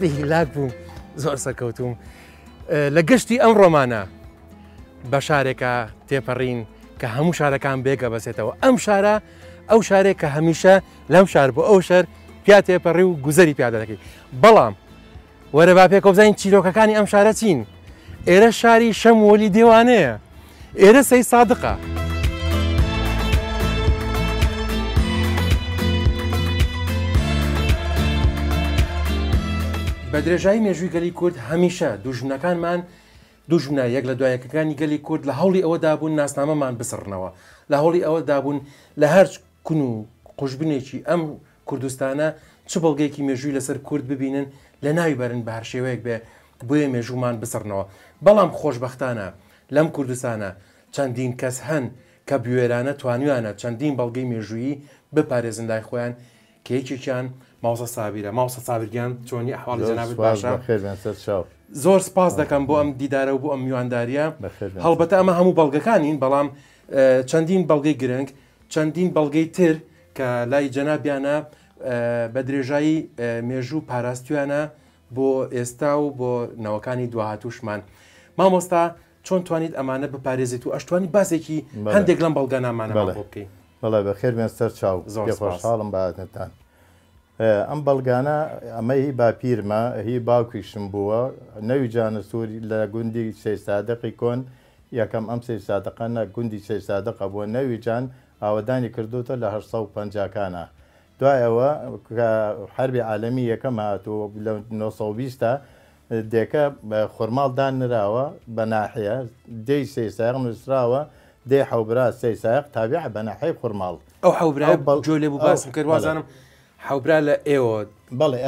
هەستی هیلاک بووم زۆر سەکەوتوم لە گەشتی ئەم ڕۆمانە بە شارێکە تێپەڕین کە هەموو شارەکان بێگە بەسێتەوە ئەم شارە ئەو شارێک کە هەمیشە لەم شار بۆ ئەو شەر پیا تێپەڕی و گوزەری پیادە دەکەی بەڵام وەرە با پێکەوە بزانین چیرۆکەکانی ئەم شارە چین ئێرە شاری شەموەلی دێوانەیە ئێرە سەی سادقە بە درێژایی مێژووی گەلی کورد هەمیشە دوژمنەکانمان دوژمنە یەک لە دوایەکەکانی گەلی کورد لە هەوڵی ئەوەدا بوون ناسنامەمان بسڕنەوە لە هەوڵی ئەوەدا بوون لە هەر کون و قوشبنێکی ئەم کوردستانە چ بەڵگەیەکی مێژووی لەسەر کورد ببینن لە ناوی بەرن بە هەر شێوەیەک بێ بۆیە مێژوومان بسڕنەوە بەڵام خۆشبەختانە لەم کوردستانە چەندین کەس هەن کە بوێرانە توانیوانە چەندین بەڵگەی مێژوویی بپارێزن لای خۆیان کە یەکێکیان ماوسە سابیرە ماوسە سابرگیان چۆنی ئەحواڵی جەنابەت باشە زۆر سپاس دەکەم بۆ ئەم دیدارە و بۆ ئەم میوانداریە هەڵبەتە ئەمە هەموو بەڵگەکانین بەڵام چەندین بەڵگەی گرنگ چەندین بەڵگەی تر کە لای جەنابیانە بە درێژایی مێژوو پاراستویانە بۆ ئێستا و بۆ نەوەکانی دواهاتوشمان مامۆستا چۆن توانیت ئەمانە بپارێزیت و ئەشتوانی باسێکی هەندێک لەم بەڵگانامانە بۆ بکەین بەڵێ بەخێر سەر چاو خۆشحاڵم بەهاتتان ئەم بەڵگانە ئەمە هی باپیرمە هی باوکیشم بووە نەوی جانە سووری لە گوندی سێ سادقی کۆن یەکەم ئەم سێ سادقانە گوندی سێ سادقە بۆ نەوی جان ئاوەدانی کردوتە لە 1950کانە دوایەوە حربی عالەمی یەکەم هاتووە لە 1920 دێکە خورماڵدان نراوە بە ناحەیە دەی سێ سایق نووسراوە دێ حەوبرا سێ سایق تابع بە ناحەی خورماڵ ئەو حەوبرا جۆ لێ بوو باسم کرد وازانم حەوبرا لە ئێوە بەڵێ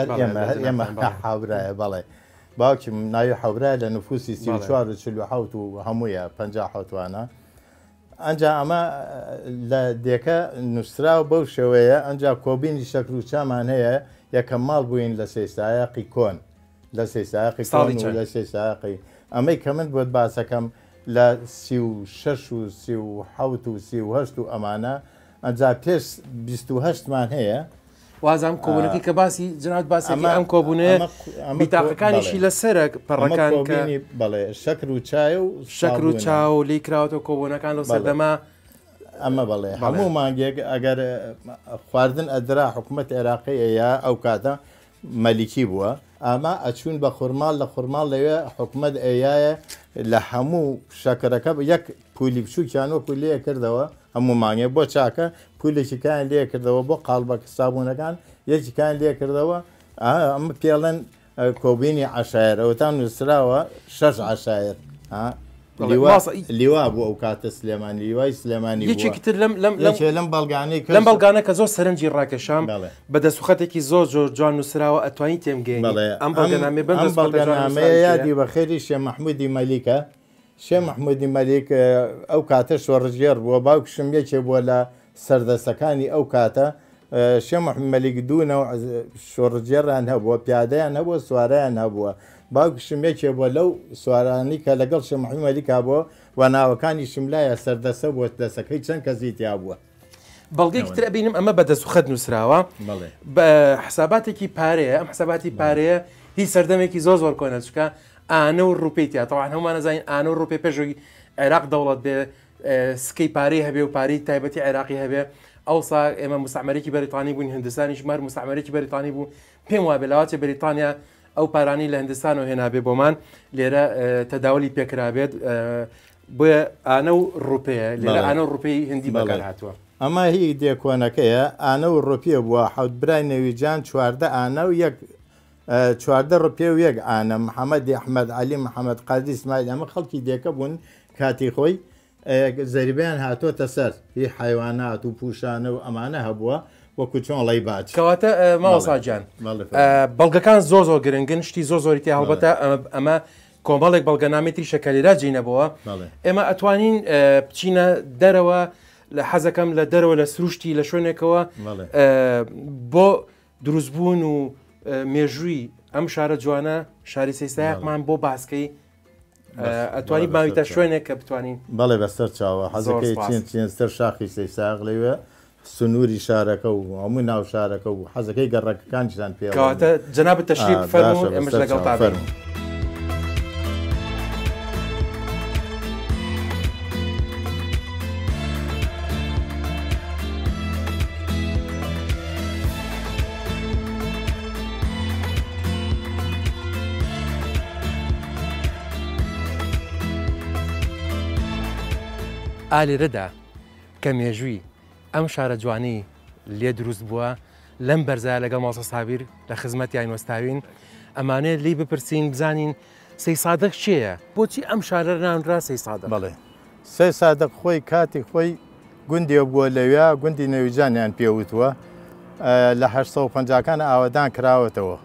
ئێمە حەوبرایە بەڵێ باوکیم ناوی حەوبرا لە نفوسی 44 و هەموویە 57وانە ئەنجا ئەمە لە دێکە نووسراوە بەو شێوەیە ئەنجا کۆبینی شەکر و چامان هەیە یەکەم ماڵ بووین لە سێ سایقی کۆن لە سێ سایقی لە سێ سایقی ئەمەی کە من بۆت باسەکەم لە 36 و 37 و 38 و ئەمانە ئەنجا پێش 28مان هەیە وازام کۆبوونەکەی کە باسی جنات باسی ئەم کۆبوونەیە بیتاقەکانیشی لەسەرە پەڕەکان بەڵێ شەکر و چای و شەکر و چاو لی کراوەوە کۆبوونەکان لە سەردەما ئەمە بەڵێ هەموو مانگێک ئەگەر خواردن ئەدرا حکوومەت عێراقی ئەیە ئەو کاتە مەلیکی بووە ئەمە ئەچوون بە خورماڵ لە خورماڵ لەوێ حکوومەت ئەیایە لە هەموو شەکرەکە یەک پولی بچووکیانوە پولەیە کردەوە هەموو مانگێ بۆ چاکە پولێکیکان لێ کردەوە بۆ قاڵبە سابوونەکان یەکیکان لێ کردەوە ئەمە پێڵەن کۆبینی عشایرەوەتان نووسراوە 6 عشایر لیوا بوو ئەو کاتە سلێمانی لیوای سلێمانی یەکێکتر لەم بەڵگانەی لەم بەڵگانە کە زۆر سەرنجی ڕاکێشام بە دەسوخەتێکی زۆر زۆر جوان نووسراوە ئەتوانی تێمگەین ئەم بەڵگانامەیە یادی بەخێری شێ مەحمودی مەلیکە شێ مەحمودی مەلیک ئەو کاتە شۆڕژێر بووە باوکشم یەکێ بووە لە سەردەستەکانی ئەو کاتە شێ مەحمود مەلیک دوونەوە شۆڕژێران هەبووە پیادەیان هەبووە سوارەیان هەبووە باوکشم یەکێ بووە لەو سوارانی کە لەگەڵ شێ مەحمود مەلیکا بووە و ناوەکانی شملایە سەردەسە بووە دەسەکەی چەند کەسی تیا بووە بەڵگەیەکی تر بینم ئەمە بە دەسوخەت نووسراوە بە حساباتێکی پارەیە ئەم حساباتی پارەیە هیچ سەردەمێکی زۆر زۆر کۆنە چکە ئانە و ڕوپی تیا تەواان هەمومان نەزانین ئانە و ڕوپی پێشۆی عێراق دەوڵەت بێ سکەی پارەی هەبێ و پارەی تایبەتی عێراقی هەبێ ئەوسا ئێمە مستعمەرێکی بەریتانی بوون هندستانی ژمار مستعمەرێکی بەریتانی بوو پێم وابێ لەواتێ بەریتانیا ئەو پارانی لە هندستان و هێنابێ بۆمان لێرە تەداولی پێکرابێت بۆیە ئانە و ڕوپەیە لێرە ئانە و ڕوپەی هندی بەکار هاتووە ئەمە هی دێکۆنەکەیە ئانە و ڕۆپیە بووە حەوت برای نەویجان چواردە ئانە و یەک چواردە ڕۆپیە و یەک ئانە محەممەدی ئەحمەد علی محەممەد قادی ئیسماعیل ئەمە خەڵکی دێکە بوون کاتی خۆی زەریبیان هاتۆتە سەر هی حیوانات و پوشانە و ئەمانە هەبووە وەکو چۆنڵی باچ کەواتە ماوەساجان بەڵگەکان زۆر زۆر گرنگن شتی زۆر زۆری تێ هەڵبەتە ئەمە کۆمەڵێک بەڵگەنامێتی شەکەلیرا جینەبەوە ئێمە ئەتوانین بچینە دەرەوە لە حەزەکەم لە دەرەوە لە سروشتی لە شوێنێکەوە بۆ دروستبوون و مێژووی ئەم شارە جوانە شاری سەیسایەکمان بۆ باسکەی ئەتوانی ماویتە شوێنێک کە بتوانین بەڵێ بەسەر چاوە حەزەکەی چین سەر شاخی سەیساق لەوێ سنووری شارەکە و هەموو ناو شارەکە و حەزەکەی گەڕەکەکانیان پێ کەواتە جەنابەت تەشریف فەرموون ئێمەش لەگەڵ تا بین. ئالێرەدا کە مێژووی ئەم شارە جوانەی لێ دروست بووە لەم بەرزە لەگەڵ ماسە سابیر لە خزمەتیان وەستاوین ئەمانێت لی بپرسین بزانین سەی سادق چییە؟ بۆچی ئەم شارە ناونرا سەی سادق؟ بەڵێ سەی سادق خۆی کاتی خۆی گوندێ بووە لەوێ گوندی نەویجانیان پێوتووە لە 1950کانە ئاوەدان کراوەتەوە.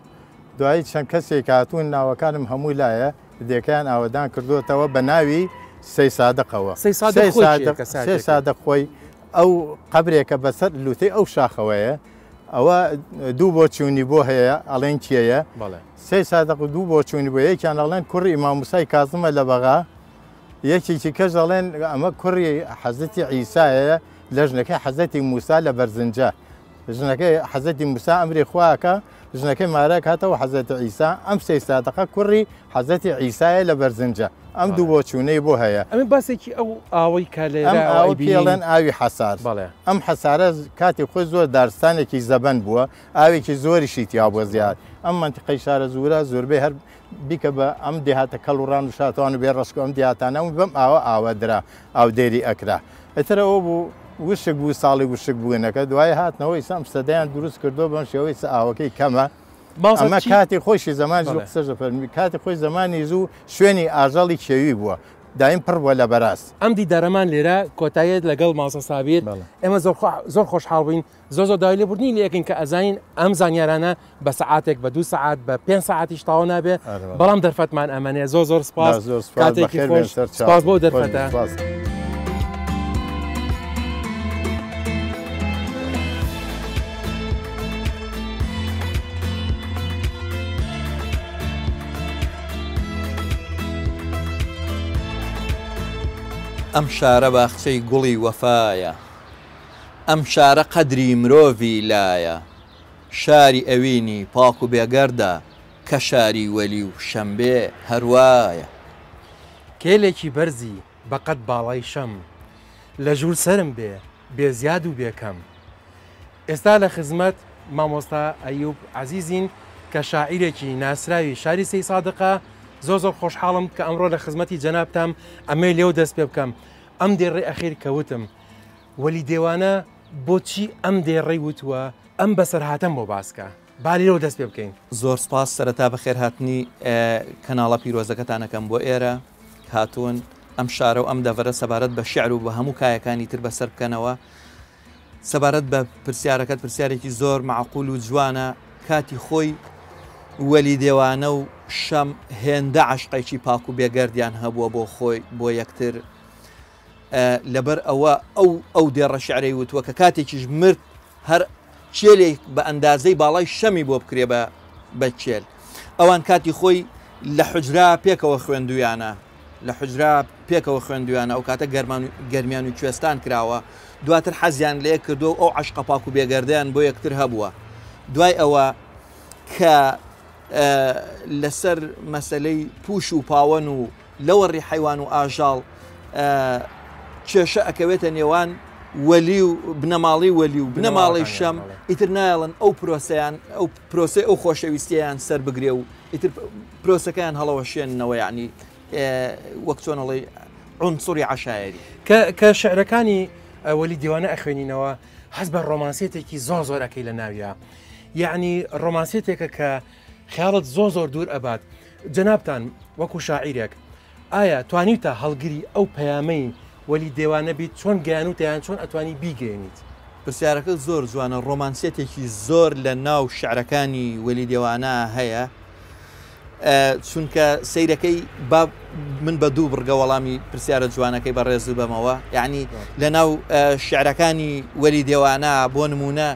دوایی چەند کەسێک هاتوون ناوەکانم هەمووی لایە دێکیان ئاوەدان کردوتەوە بە ناوی سەی سادقەوە. سەی سادق خۆی ئەو قبرێکە بەسەر لوتەی ئەو شاخەوەیە ئەوە دوو بۆ چوونی بۆ هەیە ئەڵێن کێیە سەی سادق دوو بۆ چوونی بۆ یەکیان ئەڵێن کوڕی ئیمام موسای کازمە لە بەغا یەکێکی کەس ئەڵێن ئەمە کوڕی حەزەتی عیسایە لە ژنەکەی حەزەتی موسا لە بەرزنجە ژنەکەی حەزەتی موسا ئەمری خواکە ژنەکەی مارە کاتەوە حەزەتی عیسا ئەم سەی سادقە کوڕی حەزەتی عیسایە لە بەرزنجە ئەم دوو بۆ چوونەی بۆ هەیە ئەمە باسێکی ئەو ئاوەی ئەو پێڵێن ئاوی حەسار ئەم حەسارە کاتی خۆی زۆر دارستانێکی زەبەن بووە ئاوێکی زۆریشی تیا بۆ زیاد ئەم منتیقەی شارە زورە زۆربەی هەر بیکە بە ئەم دێهاتە کەڵ و ڕان و شاتوان و بێ ڕشک ئەم دیاتانە و بەم ئاوە درا ئاو دێری ئەکرا ئەترە ئەو بوو وشک بوو ساڵی وشک بوونەکە دوای هاتنەوەی سام سەدەیان دروست کردو بەم شێوەی ئاوەکەی کەمە ئەمە کاتی خۆشی زمانی قسەژە فەرمی کاتی خۆی زمانی زوو شوێنی ئاژەڵی کێوی بووە دایم پڕ بووە لە بەراست ئەم دیدارەمان لێرە کۆتاییت لەگەڵ ماسە سابیر ئێمە زۆر خۆشحاڵ بووین زۆر داوای لێبوردنی لەکەین کە ئەزانین ئەم زانیارانە بە سەعاتێک بە 2 سەعات بە 5 ساعتیش تاوا نابێ بەڵام دەرفەتمان ئەمەنێ زۆر سپاس کاتێکی خۆش سپاس بۆ دەرفەتە. ئەم شارە باخچەی گوڵی وەفایە ئەم شارە قەدری مرۆڤی لایە شاری ئەوینی پاک و بێگەردە کە شاری وەلی و شەمبێ هەروایە کێلێکی بەرزی بەقەت باڵای شەم لە ژوور سرم بێ بێزیاد و بێکەم. ئێستا لە خزمەت مامۆستا ئەیوب عەزیزین کە شاعیرێکی ناسراوی شاری سەی سادقە زۆر خۆشحاڵم کە ئەمڕۆ لە خزمەتی جەنابتام ئەمەی لێو دەست پێ بکەم. ئەم دێڕێ ئەخیر کەوتم وەلی دێوانە بۆچی ئەم دێڕێی وتووە ئەم بەسەرهاتەم بۆ باسکە بالێەوە دەست پێ بکەین. زۆر سپاس سەرەتا بەخێر هاتنی کەناڵە پیرۆزەکەتانەکەم بۆ ئێرە هاتوون ئەم شارە و ئەم دەڤەرە سەبارەت بە شیعر و بە هەموو کایەکانی تر بەسەر بکەنەوە سەبارەت بە پرسیارەکەت پرسیارێکی زۆر معقول و جوانە کاتی خۆی وەلی دێوانە و شەم هێندە عەشقێکی پاک و بێگەردیان هەبووە بۆ خۆی بۆ یەکتر لەبەر ئەو دێڕە شیعرەی وتووە کە کاتێکیش مرد هەر چێلێک بە ئەندازەی باڵای شەمی بۆ بکرێ بە چێل ئەوان کاتی خۆی لە حجرا پێکەوە خوێندویانە لە حجرا پێکەوە خوێندویانە ئەو کاتە گەرمیان و کوێستان کراوە دواتر حەزیان لێ کردو ئەو عەشقە پاک و بێگەردیان بۆ یەکتر هەبووە. دوای ئەوە کە لەسەر مەسەلەی پوش و پاوەن و لەوەڕی حیوان و ئاژاڵ کێشە ئەکەوێتە نێوان وەلی و بنەماڵی وەلی و بنەماڵی شەم ئیتر نایڵن ئەو پرۆسەیان ئەو پرۆسی ئەو خۆشەویستیان سەر بگرێ و ئیتر پرۆسەکەیان هەڵەوە شوێنەوە یعنی وەک چۆنەڵی عنسوری عەشایری کە شعرەکانی وەلی دیوانە ئەخوێنینەوە حەز بە ڕۆمانسێتێکی زۆر ئەکەی لە ناویە یعنی ڕۆمانسێتێکە کە خیاڵت زۆر دوور ئەبات. جەنابتان وەکو شاعیرێک ئایا توانیتە هەڵگری ئەو پەیامەی وەلی دێوانە بیت چۆن گەیانوتیان چۆن ئەتوانی بیگەێنیت؟ پرسیارەکە زۆر جوانە ڕۆمانسێتێکی زۆر لە ناو شعرەکانی وەلی دێوانە هەیە چونکە سەیرەکەی من بە دوو بڕگە وەڵامی پرسیارە جوانەکەی بەڕێز بەمەوە یعنی لە ناو شعرەکانی وەلی دێوانە بۆ نمونە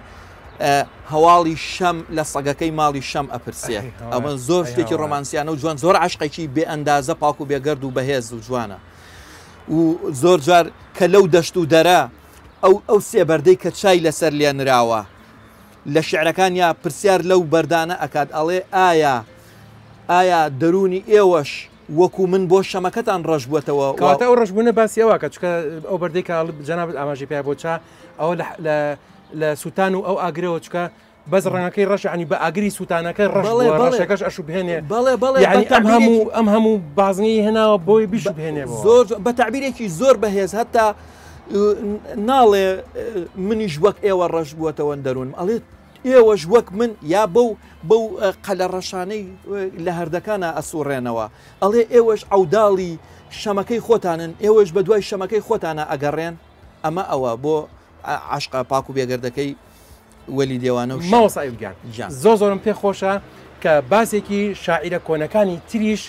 هەواڵی شەم لە سەگەکەی ماڵی شەم ئەپرسێ ئەمە زۆر شتێکی ڕۆمانسیانە و جوان زۆر عەشقێکی بێ ئەندازە پاک و بێگەرد و بەهێز و جوانە و زۆر جار کە لەو دەشت و دەرە ئەو سێبەردەی کە چای لەسەر لێ نراوە لە شعرەکان یا پرسیار لەو بەردانە ئەکات ئەڵێ ئایا دەرونی ئێوەش وەکو من بۆ شەمەکەتان ڕەش بووەتەوە کاتە ئەو ڕژبوونە باسی ئەوە کە چکە ئەو بەردەی کە جەنابەت ئاماژەی پێ بۆ چا ئەو لە سووتان و ئەو ئاگرەوە چکە بەس ڕەنگەکەی ڕەش عنی بە ئاگری سووتانەکە ڕەشەکەش ئەشو بهێنێ ئەم هەموو بازنی هێناوە بۆی بیش بهێنێ زۆر بە تعبیرێکی زۆر بەهێز هەتا ناڵێ منیش وەک ئێوە ڕەش بووەتەوە دەروونم ئەڵێت ئێوەش وەک من یا بەو قەلە ڕەشانەی لە هەردەکانە ئەسوڕێنەوە ئەڵێ ئێوەش ئەوداڵی شەمەکەی خۆتانن ئێوەش بە دوای شەمەکەی خۆتانە ئەگەڕێن ئەمە ئەوە بۆ عاشقا پاک و بێگەردەکەی وەلی دێوانە و ماوەسایبگیان زۆرم پێ خۆشە کە باسێکی شاعیرە کۆنەکانی تریش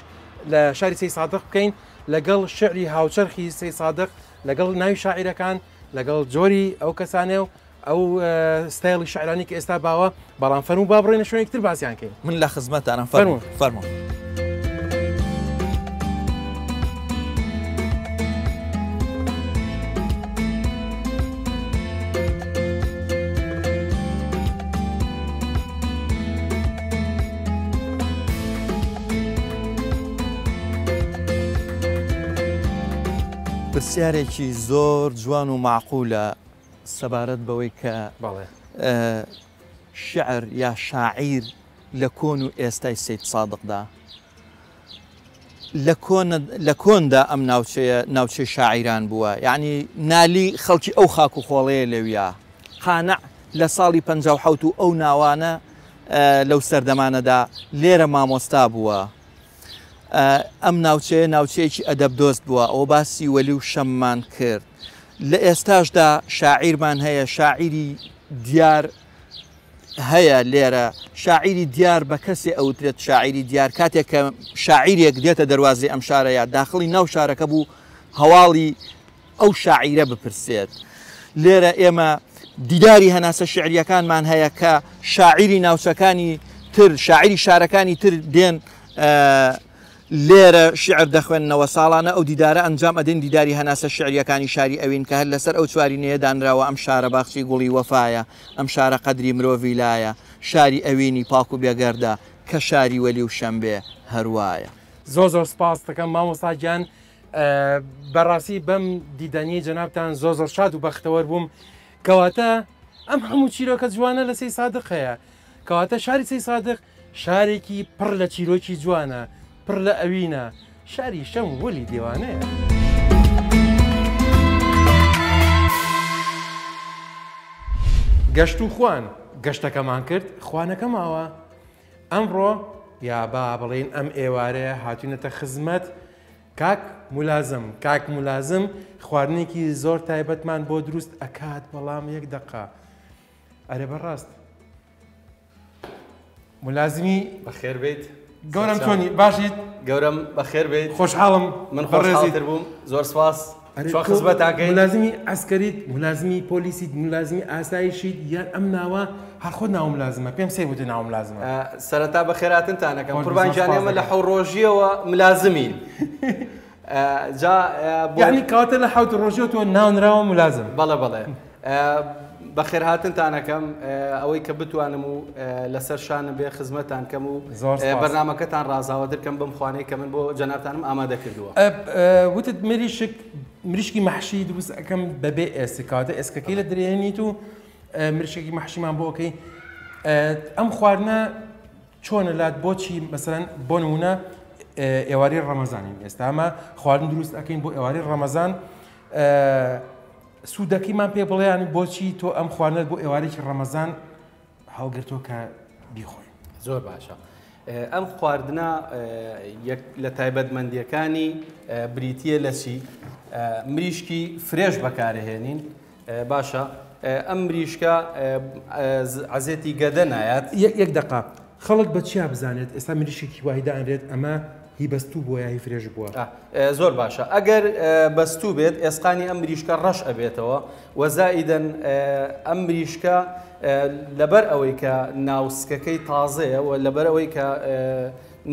لە شاری سەی سادق بکەین لەگەڵ شعری هاوچەرخی سەی سادق لەگەڵ ناوی شاعیرەکان لەگەڵ جۆری ئەو کەسانێ و ئەو ستایلی شعرانی کە ئێستا باوە بەڵام فەرموو با بڕێنە شوێنێکتر باسییان کەین من لە خزمەتانم فەرموو پرسیارێکی زۆر جوان و معقولە سەبارەت بەوەی کە شعر یا شاعیر لە کۆن و ئێستای سەید سادقدا لە کۆندا ئەم ناوچەی شاعیران بووە یعنی نالی خەڵکی ئەو خاک و خۆڵەیە لەویە قانع لە ساڵی 57 و ئەو ناوانە لەو سەردەمانەدا لێرە مامۆستا بووە ئەم ناوچەیەکی ئەدەب دۆست بووە ئەو باسی وەلی و شەممان کرد لە ئێستاشدا شاعیرمان هەیە شاعیری دیار هەیە لێرە شاعیری دیار بە کەسێ ئەوترێت شاعیری دیار کاتێک کە شاعیرێک دێتە دەواازی ئەم شارەیە داخڵی ناو شارەکە بوو هەواڵی ئەو شاعیرە بپرسێت لێرە ئێمە دیداری هەناسە شعریەکانمان هەیە کە شاعیری ناوچەکانی تر شاعیری شارەکانی تر دێن لێرە شعر دەخوێنەوە ساڵانە ئەو دیدارە ئەنجام ئەدەین دیداری هەناسە شعریەکانی شاری ئەوین کە هەر لەسەر ئەو چوارینەیە دانراوە ئەم شارە باخچی گوڵی وەفایە ئەم شارە قەدری مرۆڤی لایە شاری ئەوینی پاک و بێگەردە کە شاری وەلی و شەمبێ هەروایە زۆر سپاس دەکەم مامۆستا گیان بەڕاستی بەم دیدەنیی جەنابتان زۆر شاد و بەختەوەر بووم کەواتە ئەم هەموو چیرۆکە جوانە لە سەی سادق هەیە کەواتە شاری سەی سادق شارێکی پڕ لە چیرۆکی جوانە پڕ لە ئەوینە شاری شەم وەلی دێوانەیە گەشت و خوان گەشتەکەمان کرد خوانەکە ماوە ئەمڕۆ یا با بڵێن ئەم ئێوارەیە هاتوونەتە خزمەت کاک مولازم خواردنێکی زۆر تایبەتمان بۆ دروست ئەکات بەڵام یەک دقا ئەرێ بەڕاست مولازمی بەخێر بیت گەورم چۆنی باشیت گەورم بەخێر بیت خۆشحاڵم من خۆشحاڵتر بووم زۆر سپاس چۆن خزمەتاکەی مولازمی ئەسکەریت مولازمی پۆلیسیت مولازمی ئاسایشیت یان ئەم ناوە هەر خۆت ناو ملازمە پێم سێ بووتە ناو ملازمە سەرەتا بەخێراتنتانەکەم قوربانجان ئێمە لە حەوت ڕۆژیەوە ملازمین یعنی کەواتە لە حەوت ڕۆژیەوە تۆ ناونراوە ملازم بەڵێ بەخێر هاتنتانەکەم ئەوەی کە بتوانم و لەسەر شانە بێ خزمەتان کەم و بەرنامەکەتان ڕازاوەترکەم بم خوانەی کە من بۆ جەنابتانم ئامادە کردووە وتت مریشکی مەحشی دروست ئەەکەم بەبێ ئێسک کاتە ئێسکەکەی لە درێنیت و مریشێکی مەحشیمان بۆ ئۆکەی ئەم خواردنە چۆنە لات بۆچی مەسەرەن بۆ نمونە ئێواری ڕەمەزانین ئێستا ئەمە خواردن دروست ئەەکەین بۆ ئێواری ڕەمەزان سوودەکەیمان پێ بڵێیان بۆچی تۆ ئەم خواردنەت بۆ ئێوارێکی ڕەمەزان هەڵگرتۆ کە بیخۆین زۆر باشە ئەم خواردنە لە تایبەتمەندیەکانی بریتیە لە چی مریشکی فرێش بەکارهێنین باشە ئەم مریشکە عەزێتی گەدە نایەت یەک دقا خەڵک بە چیا بزانێت ئێستا مریشێکی وایدا ئەنرێت ئەمە هی بەستوو بووە یا هی فرێژ بووە زۆر باشە ئەگەر بەستوو بێت ئێسقانی ئەم مریشکە ڕەش ئەبێتەوە وەزائیدەن ئەم مریشکە لەبەر ئەوەی کە ناوسکەکەی تازەیە و لەبەر ئەوەی کە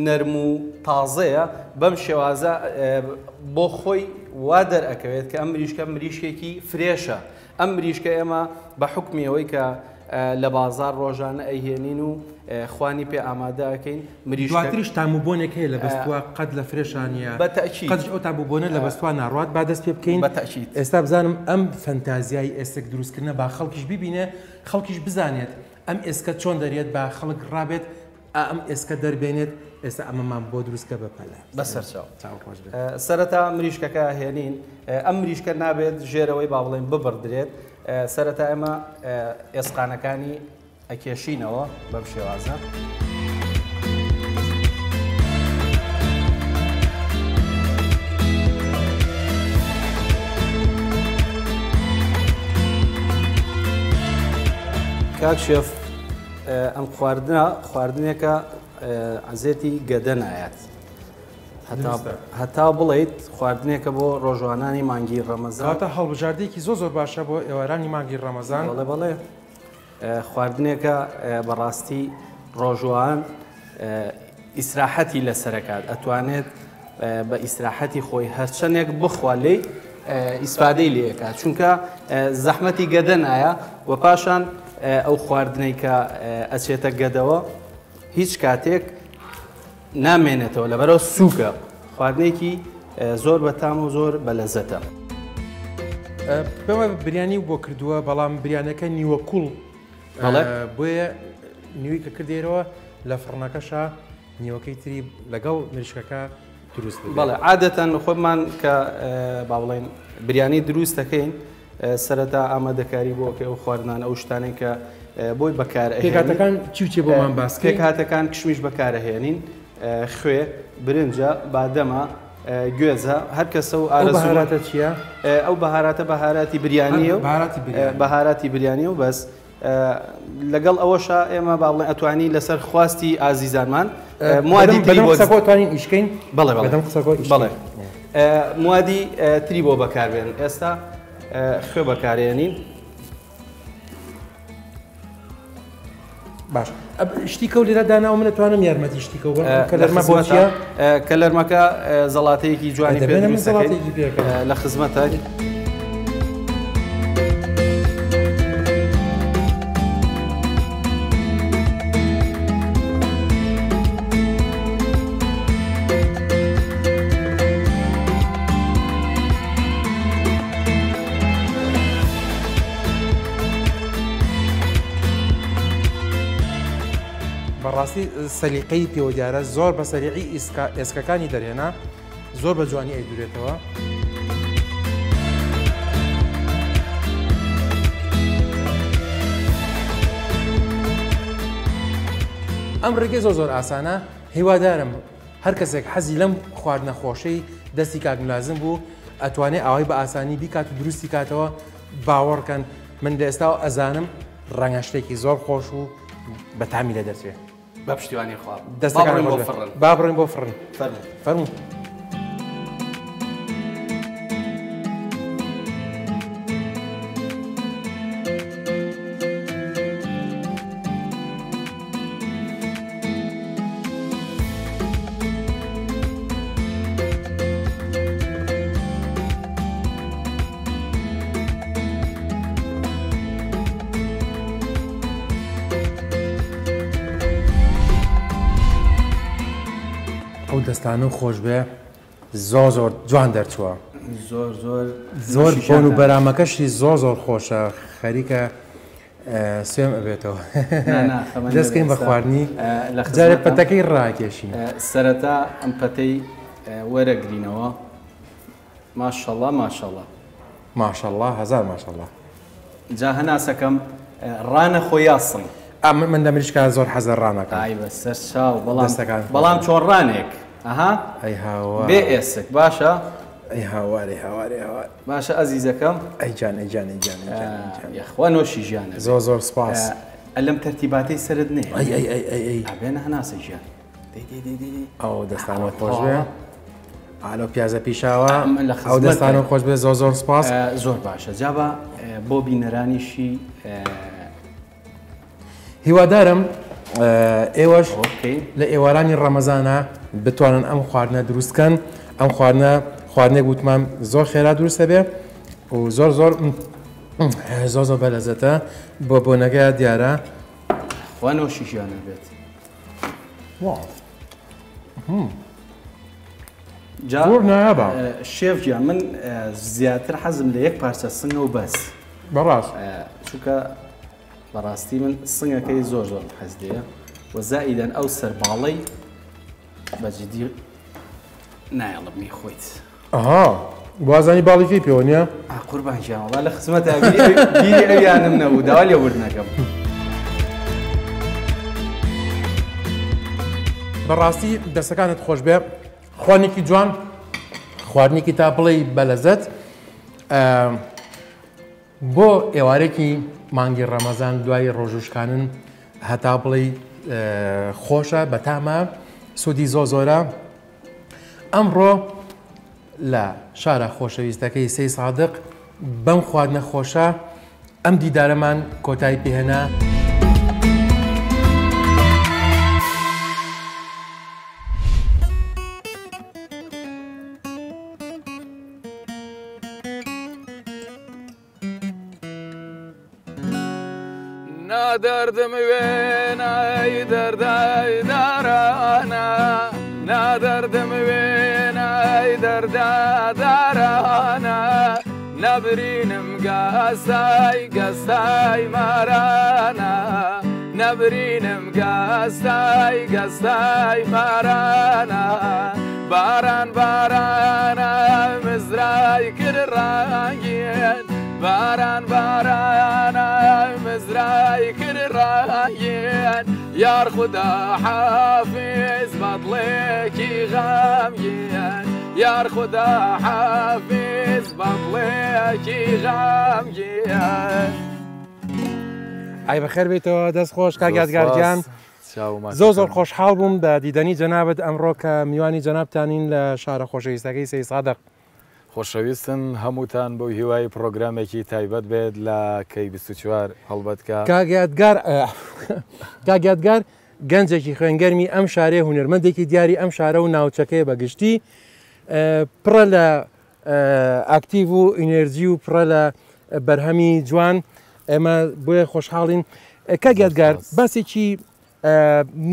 نەرم و تازەیە بەم شێوازە بۆ خۆی وا دەرئەکەوێت کە ئەم مریشکە مریشکێکی فرێشە ئەم مریشکە ئێمە بە حکمی ئەوەی کە لە بازار ڕۆژانە ئەیهێنین و خوانی پێ ئامادەکەین دواتریش تاموبۆنێک هەیە لە بەستووە قەت لە فرێشانە قەت ئەو تابووبوونە لە بەستوان ناڕات با دەست پێ بکەین ئێستا بزانم ئەم فەنتازیای ئێستێک دروستکردنە با خەڵکیش ببینێ خەڵکیش بزانێت ئەم ئێسکە چۆن دەرێت با خەڵک ڕابێت ئەم ئێسکە دەربێنێت ئێستا ئەمەمان بۆ دروستکە بەپەلە بەسەرچاو سەرەتا مریشکەکە هێنین ئەم مریشکە نابێت ژێرەوەی با بڵێن ببردرێت سەرەتا ئێمە ئێسقانەکانی ئەکێشینەوە بەم شێوازە کاک شێف ئەم خواردنێکە عزێتی گەدە نایەت هەتا بڵیت خواردنێکە بۆ ڕۆژوانانی مانگی ڕەمەزان تا هەڵبژاردەیەکی زۆر باشە بۆ ئێوارانی مانگی ڕەمەزان بەڵێ خواردنێکە بەڕاستی ڕۆژوان ئیسراحەتی لەسەرکات ئەتوانێت بە ئیسراحەتی خۆی هەرچەندێک بخوا لێ ئیسفادەی لێکات چونکە زەحمەتی گەدە نایە و پاشان ئەو خواردنەی کە ئەچێتە گەدەوە هیچ کاتێک نامێنێتەوە لەبەرەوە سووکە خواردنێکی زۆر بەتام و زۆر بە لەزەتە بەوە بریانی بۆ کردووە بەڵام بریانەکە نیوە کوڵ بۆیە نیوی کە کردێرەوە لە فڕنەکەشە نیوەکەی تری لەگەڵ مریشکەکە دروست بەڵێ عادەتەن خۆمان کە با بڵێن بریانی دروست دەکەین سەرەتا ئامادەکاری بۆکە ئەو خواردنان ئەو شتانێک کە بۆی بەکار پێکاتەکان چی بۆمان باس پێکهاتەکان کشمیش بەکارەهێنین خوێ برنجە بادەمە گوێزە هەر کەسە و ئارەزواتە چییە؟ ئەو بەهاراتە بەهاراتی بریانیە و بەهاراتی بریانی و بەس لەگەڵ ئەوەشە ئێمە با بڵێن ئەتوانی لەسەر خواستی ئازیزانمان موادی بۆتوانین ئیشکەین بەڵێ بەڵێ موادی تری بۆ بەکاربێن ئێستا خوێ بەکارێنین باش شتی کەو لێرە داناوە من دەتوانم یارمەتی شتی کە لەرمە بۆچیە کە لەرمەکە زەڵاتەیەکی جوانی لە خزمەتە بەڕاستی سەلیقەی پێوە دیارە زۆر بە سەریعی ئێسکەکانی دەرهێنا زۆر بە جوانی ئەیدورێتەوە ئەم ڕێگەی زۆر ئاسانە هیوادارم هەر کەسێک حەزی لەم خواردنە خۆشەی دەستی کاک ملازم بوو ئەتوانێت ئەوەی بە ئاسانی بیکات و دروستی کاتەوە باوەڕکەن من لە ئێستا ئەزانم ڕەنگە شتێکی زۆر خۆش و بەتامی لە دەچێت بە پشتیوانی خواب دەستەکان بۆ فڕن با بڕین بۆ فڕن فەرموو ئەو دەستانە و خۆش بێ زۆر جوان دەرچووە زۆر بۆن و بەرامەکەشی زۆر خۆشە خەریکە سوێم ئەبێتەوە دەستکەین بە خواردنی جارێ پەتەکەی ڕاکێشین سەرەتا ئەم پەتەی وەرەگرینەوە ماشەڵڵا ماشەڵڵا هەزار ماشەڵڵا جا هەناسەکەم ڕانە خۆ یاسم من دەمریشکە زۆر حەزە ڕانەکە ئای بەسەر چاو بەڵام چۆن ڕانێک ئەها ئەی هاوار بێ ئێسک باشە ئەی هاوارێ باشە ئەزیزەکەم ئەیجان یخوا نۆشی ژیانە زۆر سپاس ئەلەم تەرتیباتەی سرت نێ ئەبێنە هەناسە ژیان ئەو دەستانەوە خۆش بێ ئالۆ پیازە پیشاوە ئەو دەستانەوە خۆش بێ زۆر سپاس زۆر باشە جابە بۆ بینەرانیشی هیوادارم ئێوەش لە ئێوارانی ڕەمەزانە بتوانن ئەم خواردنە دروستکەن ئەم خواردنێک گوتمان زۆر خێرا دروستە بێ و زۆر زۆ بەلەزەتە بۆ بۆنەکە دیارە خوانەوە شیشیانە بێت زۆر نایابە شێفگیان من زیاتر حەزم لە یەک پارچە سنگە و بەس بەڕاست چونکە بەڕاستی من سنگەکەی زۆر حەز دەیە و زائیدەن ئەو سەرباڵەی بەجددی نایەڵم میخۆیت ئەها وازانی باڵی پێوە نییە؟ قوربانگیانەوە لە خزمەتە بیری ئەویانم نەبوو داوا لێوردنەکەم بەڕاستی دەستەکانت خۆش بێ خوانێکی جوان خواردنێکی تا بڵێ بەلەزەت بۆ ئێوارێکی مانگی ڕەمەزان دوای ڕۆژوشکانن هەتا بڵێ خۆشە بەتامە سوودی زۆرە ئەمڕۆ لە شارە خۆشەویستەکەی سەی سادق بەم خواردنە خۆشە ئەم دیدارەمان کۆتایی پێهێنا نادردم وێنای دەردای دارانە نادردم وێنای دەردا دارانە نەبرینم گەستای گەستای مارانە نەبرینم گەستای گەستای مارانە باران بارانە مزرای کرد ڕانگێن باران بارانە مزرای کرد ڕانگێن یار خدا حافظ بەدڵێکی غەمگین یار خدا حافظ بەدڵێکی غەمگین ئای بەخێر بێتەوە دەست خۆش کاگیادگارگیان زۆر خۆشحاڵ بووم بە دیدەنی جەنابەت ئەمڕۆ کە میوانی جەنابتانین لە شارە خۆشەویستەکەی سەی سادق خۆشەویستن هەمووتان بۆ هیوای پرۆگرامێکی تایبەت بێت لە کەی 24 هەڵبەتکە کاگیادگار گەنجێکی خوێنگەرمی ئەم شارێ هونەرمەندێکی دیاری ئەم شارە و ناوچەکەی بەگشتی پڕە لە ئاکتیڤ و ئینێرجی و پڕە لە بەرهەمی جوان ئێمە بۆیە خۆشحاڵین کاگیادگار باسێکی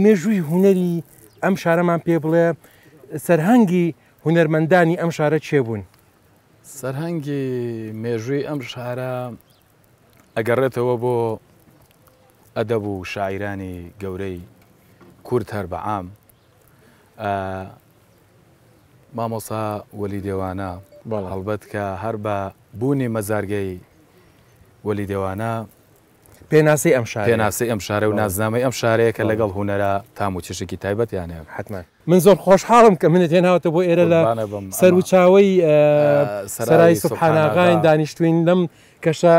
مێژووی هوەری ئەم شارەمان پێ بڵێ سەرهەنگی هونەرمەندانی ئەم شارە چێ بوون؟ سەرهەنگی مێژووی ئەم شارە ئەگەڕێتەوە بۆ ئەدەب و شاعیرانی گەورەی کورد هەر بەعام مامۆسا وەلی دێوانە هەڵبەت کە هەر بە بوونی مەزارگەی وەلی دێوانە پێناسی ئەم شارە و نازنامەی ئەم شارەیە کە لەگەڵ هوەرە تام و چشکی تایبەتیانێ حتمما من زۆر خۆشحاڵم کە منت هێناوەتە بۆ ئێرە لە سەر و چاوەی سەرای سوبحاناغاین دانیشتوین لەم کەشە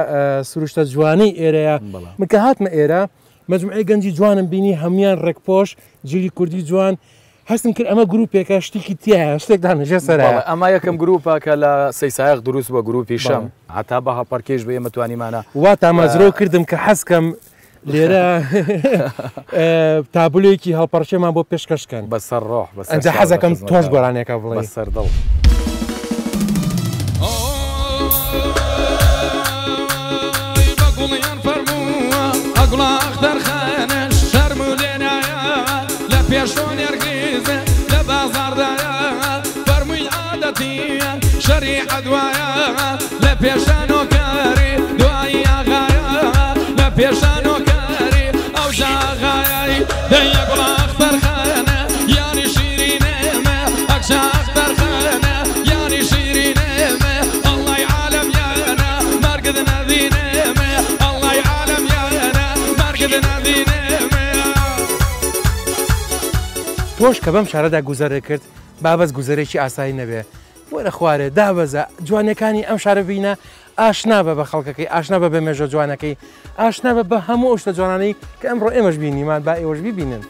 سروشتە جوانەی ئێرەیە من کە هاتمە ئێرە مەجموعەی گەنجی جوانم بینی هەمویان ڕێکپۆش جلی کوردی جوان هەستم کرد ئەمە گروپێکە شتێکی تایە شتێکدا نەژێ سەرە ئەمە یەکەم گروپە کە لە سەیسایق دروست بە گروپی شەم هەتا بە هەپەرکێش بە ئێمە توانیمانە وا تامەزرۆ کردم کە حەزکەم لێرە تابلوێکی هەڵپەرچێمان بۆ پێشکەشکەن بەسەر ڕۆح ئەنجا حەزەکەم تۆش گۆرانێکە بڵێ سەردەڵ بەگوڵیان فەرمووە ئەگوڵاخ دەرخانش شەرم و لێنایە لە پێشۆن ئەرگیزە لە بازاردایە فەرمووی عادەتیە شەریعەت وایە لە پێشانۆکاری دوایی ئاغایە لە پێشانۆکاری ئەو ژاغایە دەیە گوڵاخ دەرخانە یانی شیرینێمە ئەکشاخ دەرخانە یانی شیرینێمە ئەڵڵای عالەم یانە مەرگت نەبینێمە ئەڵڵای عالەم یانە مەرگت نەبینێمە تۆش کە بەم شارەدا گوزەرە کرد بابەت گوزەرێکی ئاسایی نەبێ وەرە خوارێ دابەزە جوانەکانی ئەم شارە بینە ئاشنا بە خەڵکەکەی ئاشنا بە مێژە جوانەکەی ئاشنا بە هەموو ئەو شتە جوانانەی کە ئەمڕۆ ئێمەش بینیمان با ئێوەش ببینن.